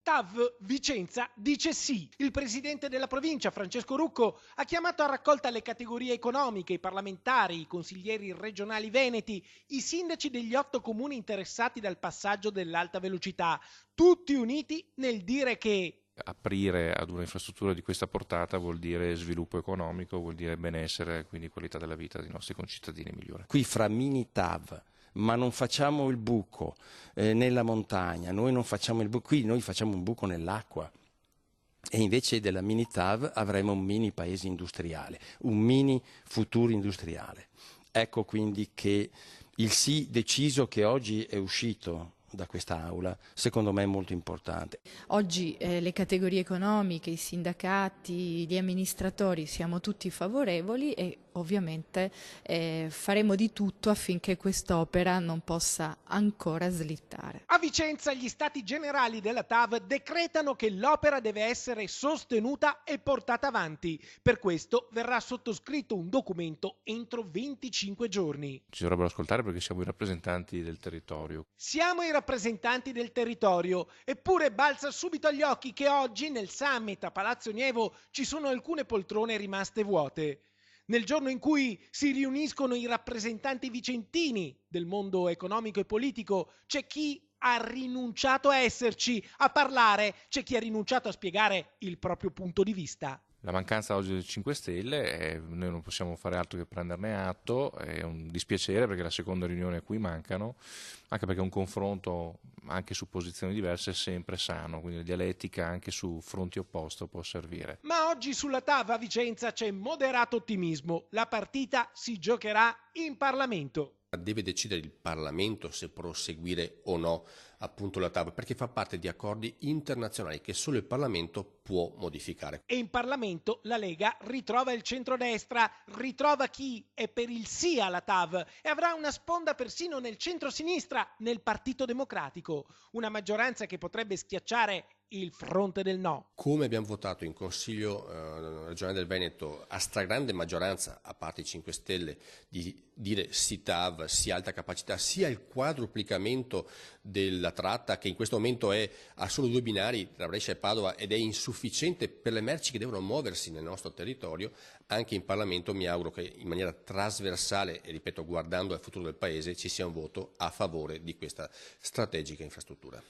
TAV Vicenza dice sì. Il presidente della provincia, Francesco Rucco, ha chiamato a raccolta le categorie economiche, i parlamentari, i consiglieri regionali veneti, i sindaci degli 8 comuni interessati dal passaggio dell'alta velocità, tutti uniti nel dire che aprire ad una infrastruttura di questa portata vuol dire sviluppo economico, vuol dire benessere, quindi qualità della vita dei nostri concittadini migliore. Qui fra mini TAV, ma non facciamo il buco nella montagna, noi non facciamo il buco, qui noi facciamo un buco nell'acqua. E invece della mini TAV avremo un mini paese industriale, un mini futuro industriale. Ecco quindi che il sì deciso che oggi è uscito da questa aula, secondo me è molto importante. Oggi le categorie economiche, i sindacati, gli amministratori siamo tutti favorevoli e ovviamente faremo di tutto affinché quest'opera non possa ancora slittare. a Vicenza gli stati generali della TAV decretano che l'opera deve essere sostenuta e portata avanti. Per questo verrà sottoscritto un documento entro 25 giorni. Ci dovrebbero ascoltare perché siamo i rappresentanti del territorio. Siamo i rappresentanti del territorio, eppure balza subito agli occhi che oggi nel summit a Palazzo Nievo ci sono alcune poltrone rimaste vuote. Nel giorno in cui si riuniscono i rappresentanti vicentini del mondo economico e politico, c'è chi ha rinunciato a esserci, a parlare, c'è chi ha rinunciato a spiegare il proprio punto di vista. La mancanza oggi del 5 Stelle, noi non possiamo fare altro che prenderne atto, è un dispiacere perché la seconda riunione a cui mancano, anche perché un confronto anche su posizioni diverse è sempre sano, quindi la dialettica anche su fronti opposti può servire. Ma oggi sulla TAV a Vicenza c'è moderato ottimismo, la partita si giocherà in Parlamento. Deve decidere il Parlamento se proseguire o no appunto la TAV, perché fa parte di accordi internazionali che solo il Parlamento può modificare. E in Parlamento la Lega ritrova il centrodestra, ritrova chi è per il sì alla TAV e avrà una sponda persino nel centro-sinistra, nel Partito Democratico, una maggioranza che potrebbe schiacciare il fronte del no. Come abbiamo votato in Consiglio regionale del Veneto a stragrande maggioranza, a parte i 5 Stelle, di dire sì TAV, sì alta capacità, sia il quadruplicamento della tratta che in questo momento è a solo 2 binari tra Brescia e Padova ed è insufficiente per le merci che devono muoversi nel nostro territorio, anche in Parlamento mi auguro che in maniera trasversale e ripeto guardando al futuro del Paese ci sia un voto a favore di questa strategica infrastruttura.